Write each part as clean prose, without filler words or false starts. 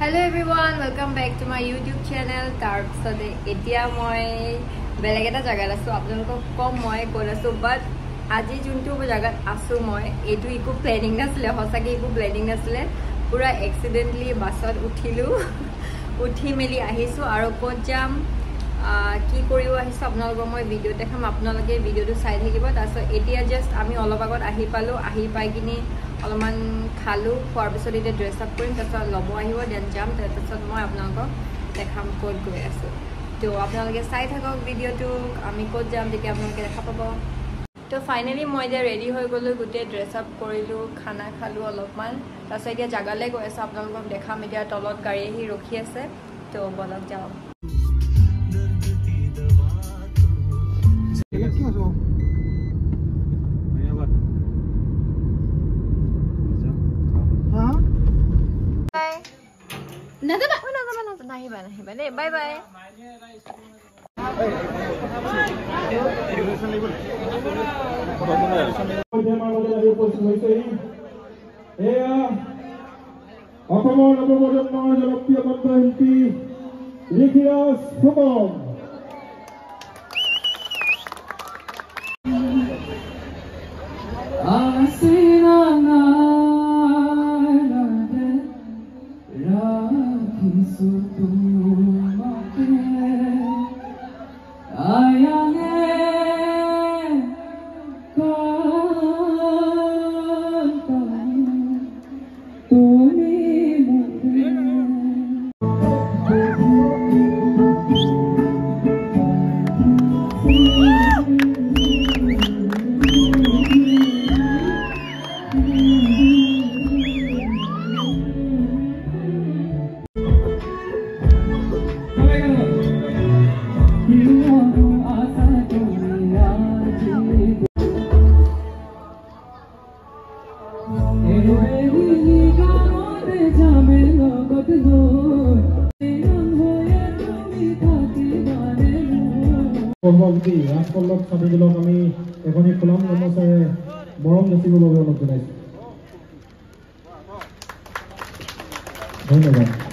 Hello everyone, welcome back to my YouTube channel. Tarpsode etia moi beleg eta jagat asu apnalok kom moi korasu but aji juntu jagat asu moi etu iku planning nasle hosake iku planning nasle pura accidentally basot uthilu uthi meli ahisu aro ko jam ki koriu ahisu apnalok moi video dekham apnaloke video tu sai thakibo taso etia just ami olobagot ahi palu ahi pai kini অলমান খালু খোৱাৰ পিছত এটা dress up কৰিম তাৰপিছত ল'ব আহিব then যাম তাৰপিছত মই আপোনালোকক দেখাম ক'ত গৈ আছো তো আপোনালোকে চাই থাকক ভিডিঅ'টো আমি ক'ত যাম তেতিয়া আপোনালোকে দেখা পাব তো ফাইনেলি মই এতিয়া ৰেডি হৈ গ'লো গোটেই ড্ৰেছ আপ কৰিলোঁ খানা খালোঁ অলপমান তাৰপিছত এতিয়া জাগালৈ গৈ আছোঁ আপোনালোকক দেখাম এতিয়া তলত গাড়ী আহি ৰখি আছে তো বলক যাওঁ Bye bye. ৰাজপল্লৱ ছাত্ৰীবিলাক আমি এখনি খোলাম গামোচাৰে মৰম যাচিবৰ বাবে অনুৰোধ জনাইছোঁ ধন্যবাদ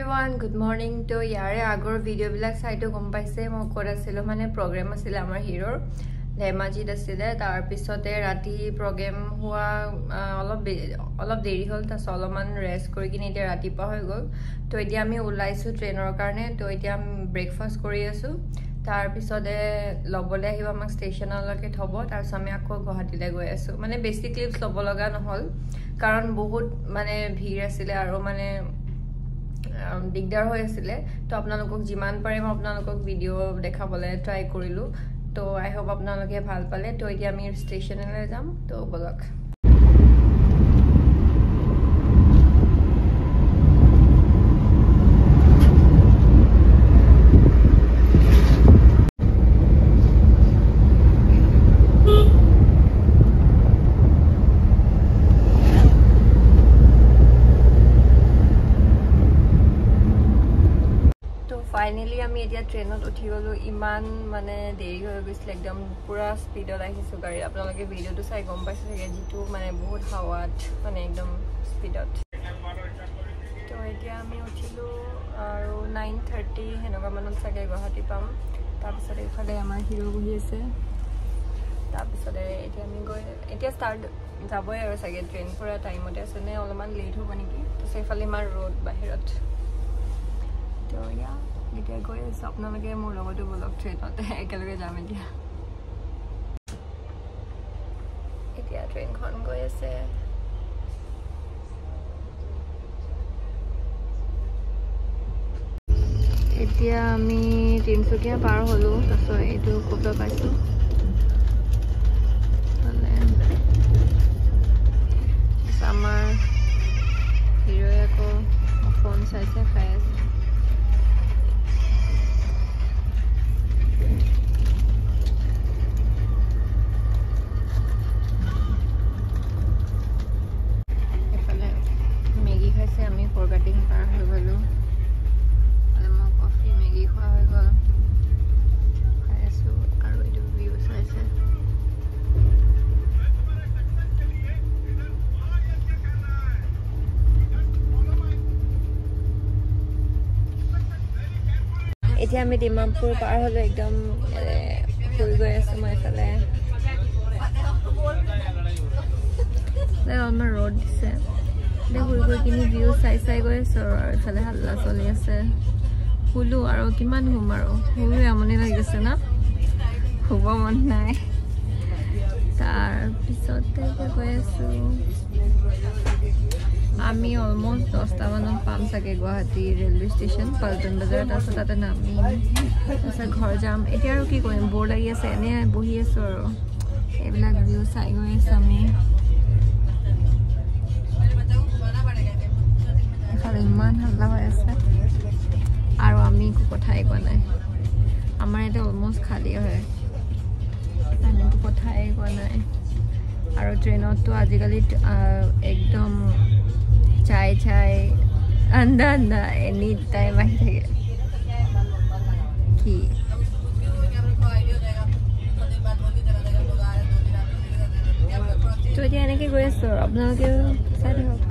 everyone, good morning. To yare agor video bilak saito gom paise mo korasilo mane program asile amar hero Dhemaji asile tar pisote rati program hua olop deri hol ta soloman rest kori kini etia ratipa hoy gol to etia ami ulaisu trainer karone to etia am breakfast kori asu tar pisode lobole ahiba mak station alake thobo tar sami akko Guwahati le goi asu mane basic clips lobo laga নহল karon bahut mane bhir asile aro mane দিগদাৰ হৈ আছিল তো আপোনালোকক যিমান পাৰে মই আপোনালোকক ভিডিও দেখাবলৈ ট্ৰাই কৰিলো তো আই হোপ আপোনালোকে ভাল পালে তো এতিয়া আমি ষ্টেচনলৈ যাম তো বলক Finally, আমি এতিয়া ট্ৰেইনত উঠি গলো ইমান মানে দেৰি হৈ গৈছিল একদম পুৰা স্পিডত আহিছো গাড়ী আপোনালোকে ভিডিওটো চাই গম পাইছে চাগে যেটো মানে বহুত হাৱাত মানে একদম স্পিডত তো এতিয়া আমি উঠিলো আৰু 9:30 হেনকা মানত চাগে গুৱাহাটী পাম তাৰপিছত এইফালে আমাৰ হিৰো বহি আছে তাৰপিছত এতিয়া আমি গৈ এতিয়া ষ্টাৰ্ট যাবই আৰু চাগে ট্ৰেইন পুৰা টাইমতে আছে নে অলপমান লেট হ'ব নেকি তো সেইফালে আমাৰ ৰোড বাহিৰত তো ইয়া এতিয়া গৈ আছো আপোনালোকে মোৰ লগতো বলক ট্ৰেইনতে একেলগে যাম এতিয়া ট্ৰেইনখন গৈ আছে এতিয়া আমি তিনচুকীয়া পাৰ হলো তাৰপিছত এইটো ক'ব পাইছো আমাৰ হিৰোয়ে আকৌ ফোন চাইছে খাই আছে এতিয়া আমি ডিমাপুৰ পাৰ হলো একদম ফুৰি গৈ আছো মই এফালে আমাৰ ৰোড দিছে ফুৰি গৈ কিনি ভিউ চাই গৈ আছো আৰু এফালে হাল্লা চলি আছে শুলো আৰু কিমান শুম আৰু শুই আমনি লাগি গৈছে না শুব মন নাই তাৰপিছতে গৈ আছো আমি অলমোস্ট 10টা মানত পাম চাগে গুৱাহাটী ৰেলৱে ষ্টেচন পল্টন বজাৰ তাৰপিছত তাতে নামি তাৰপিছত ঘৰ যাম এতিয়া আৰু কি কৰিম বৰ লাগি আছে এনে বহি আছো আৰু এইবিলাক ভিউ চাই গৈ আছো আমি এফালে ইমান হাল্লা হৈ আছে আৰু আমি একো কথাই কোৱা নাই আমাৰ এতিয়া অলমোস্ট খালী হয় আমি একো কথাই কোৱা নাই আৰু ট্ৰেইনততো আজিকালি একদম চাই আন্দা এনি টাইম আহি থাকে কি তো এতিয়া এনেকৈ গৈ আছো আপোনালোকেও চাই থাকক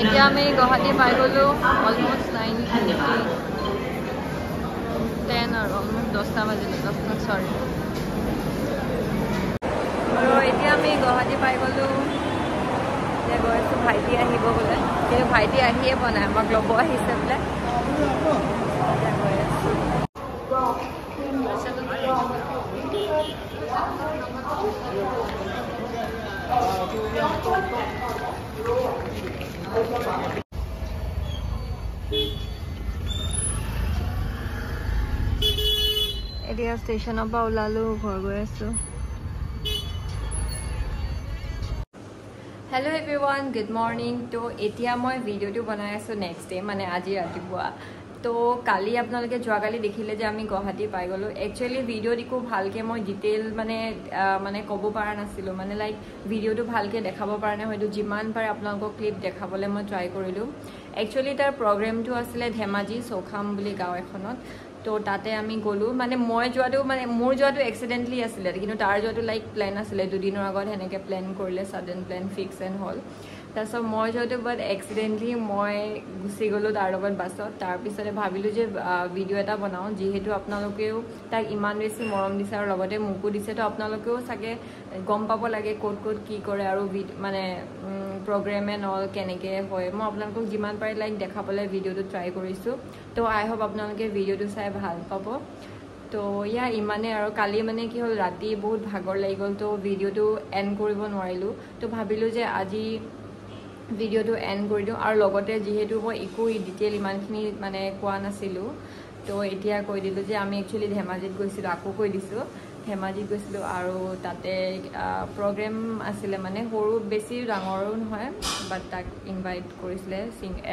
এতিয়া আমি গুৱাহাটী পাই গলো অলমোস্ট 9:10 আৰু অলমোস্ট 10টা বাজিলে 10 চৰি আৰু এতিয়া আমি গুৱাহাটী পাই গলো এতিয়া গৈ আছো ভাইটি আহিব বোলে কিন্তু ভাইটি আহিয়ে পোৱা নাই আমাক ল'ব আহিছে বোলে গৈ আছো এতিয়া ষ্টেচনৰ পৰা ওলালো ঘৰ গৈ আছো Hello everyone, good morning. तो एतिया मैं वीडियो तो बनाई आसो नेक्स्ट डे माने आज रातिपुआ तो काली आपनालोके जोवाकाली देखिले जे आमी गुवाहाटी पाई गलो एक्चुअली वीडियो दिको भालके मैं डिटेल माने माने कब पारा नासिलो माने लाइक वीडियो तो भालके देखाबो पारा नै हयतो जिमान पारे आपनालोকক क्लिप देखाबले मैं ट्राई करिलो एक्चुअली तार प्रोग्राम तो आसिले धेमाजी सोखाम बुली गाँव एखনত তো তাতে আমি গ'লোঁ মানে মই যোৱাটো মানে মোৰ যোৱাটো এক্সিডেণ্টলি আছিলে কিন্তু তাৰ যোৱাটো লাইক প্লেন আছিলে 2 দিনৰ আগত সেনেকৈ প্লেন কৰিলে ছাডেন প্লেন ফিক্স এণ্ড হ'ল তাৰপিছত মই যোৱাটো বাট এক্সিডেণ্টলি মই গুচি গ'লোঁ তাৰ লগত বাছত তাৰপিছতে ভাবিলোঁ যে ভিডিঅ' এটা বনাওঁ যিহেতু আপোনালোকেও তাক ইমান বেছি মৰম দিছে আৰু লগতে মোকো দিছে তো আপোনালোকেও চাগে গম পাব লাগে ক'ত ক'ত কি কৰে আৰু মানে প্ৰগ্ৰেম এণ্ড অল কেনেকৈ হয় মই আপোনালোকক যিমান পাৰি লাইক দেখাবলৈ ভিডিঅ'টো ট্ৰাই কৰিছোঁ তো আই হোপ আপোনালোকে ভিডিঅ'টো চাই ভাল পাব তো ইমানে আৰু কালি মানে কি হ'ল ৰাতি বহুত ভাগৰ লাগি গ'ল তো ভিডিঅ'টো এণ্ড কৰিব নোৱাৰিলোঁ তো ভাবিলোঁ যে আজি ভিডিঅ'টো এণ্ড কৰি দিওঁ আৰু লগতে যিহেতু মই একো ডিটেইল ইমানখিনি মানে কোৱা নাছিলোঁ তো এতিয়া কৈ দিলোঁ যে আমি একচুৱেলি ধেমাজিত গৈছিলোঁ আকৌ কৈ দিছোঁ ধেমাজিত গৈছিলোঁ আৰু তাতে প্ৰগ্ৰেম আছিলে মানে সৰু বেছি ডাঙৰো নহয় বাট তাক ইনভাইট কৰিছিলে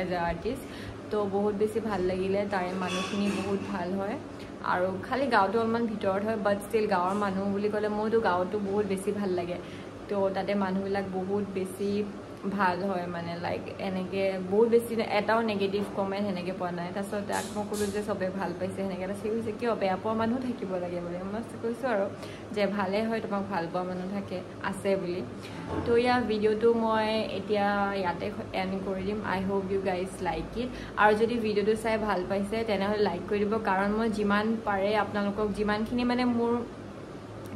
এজ এ আৰ্টিষ্ট তো বহুত বেছি ভাল লাগিলে তাৰে মানুহখিনি বহুত ভাল হয় আৰু খালি গাঁৱটো অলপমান ভিতৰত হয় বাট ষ্টিল গাঁৱৰ মানুহ বুলি ক'লে মোৰতো গাঁৱতো বহুত বেছি ভাল লাগে তো তাতে মানুহবিলাক বহুত বেছি ভাল হয় মানে লাইক এনেকৈ বহুত বেছি এটাও নেগেটিভ কমেণ্ট সেনেকৈ পোৱা নাই তাৰপিছত তাক মই ক'লোঁ যে চবেই ভাল পাইছে সেনেকৈ তাৰপিছত কৈছে কিয় বেয়া পোৱা মানুহ থাকিব লাগে বুলি মই কৈছোঁ আৰু যে ভালেই হয় তোমাক ভাল পোৱা মানুহ আছে বুলি তো ভিডিঅ'টো মই এতিয়া ইয়াতে এণ্ড কৰি দিম I hope you guys like it আৰু যদি ভিডিঅ'টো চাই ভাল পাইছে তেনেহ'লে লাইক কৰি দিব কাৰণ মই যিমান পাৰে আপোনালোকক যিমানখিনি মানে মোৰ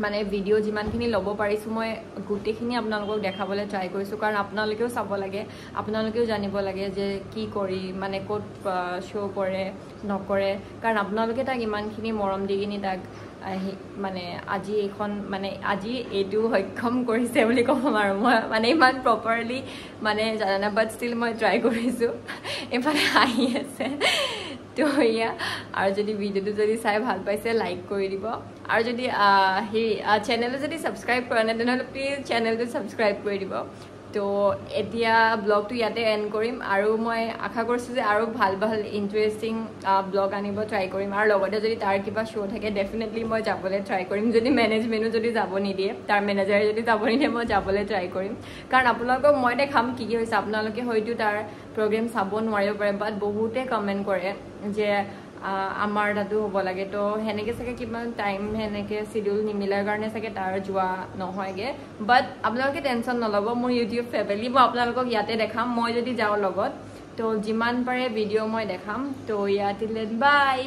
মানে ভিডিঅ' যিমানখিনি ল'ব পাৰিছোঁ মই গোটেইখিনি আপোনালোকক দেখাবলৈ ট্ৰাই কৰিছোঁ কাৰণ আপোনালোকেও চাব লাগে আপোনালোকেও জানিব লাগে যে কি কৰি মানে ক'ত শ্ব' কৰে নকৰে কাৰণ আপোনালোকে তাক ইমানখিনি মৰম দি কিনি তাক মানে আজি এইখন মানে আজি এইটো সক্ষম কৰিছে বুলি ক'ম আৰু মই মানে ইমান প্ৰপাৰলি মানে জানা বাট ষ্টিল মই ট্ৰাই কৰিছোঁ এইফালে আহি আছে তো আৰু যদি ভিডিঅ'টো যদি চাই ভাল পাইছে লাইক কৰি দিব আৰু যদি চেনেলটো যদি ছাবস্ক্ৰাইব কৰা নাই তেনেহ'লে প্লিজ চেনেলটো ছাবস্ক্ৰাইব কৰি দিব তো এতিয়া ব্লগটো ইয়াতে এণ্ড কৰিম আৰু মই আশা কৰিছোঁ যে আৰু ভাল ভাল ইণ্টাৰেষ্টিং ব্লগ আনিব ট্ৰাই কৰিম আৰু লগতে যদি তাৰ কিবা শ্ব' থাকে ডেফিনেটলি মই যাবলৈ ট্ৰাই কৰিম যদি মেনেজমেণ্টো যদি যাব নিদিয়ে তাৰ মেনেজাৰে যদি যাব নিদিয়ে মই যাবলৈ ট্ৰাই কৰিম কাৰণ আপোনালোকক মই দেখাম কি কি হৈছে আপোনালোকে হয়তো তাৰ প্ৰগ্ৰেম চাব নোৱাৰিব পাৰে বাট বহুতে কমেণ্ট কৰে যে আমাৰ তাতো হ'ব লাগে তো সেনেকৈ চাগে কিমান টাইম সেনেকৈ চিডিউল নিমিলাৰ কাৰণে চাগে তাৰ যোৱা নহয়গৈ বাট আপোনালোকে টেনশ্যন নল'ব মোৰ ইউটিউব ফেমিলি মই আপোনালোকক ইয়াতে দেখাম মই যদি যাওঁ লগত তো যিমান পাৰে ভিডিঅ' মই দেখাম তো ইয়াতে বাই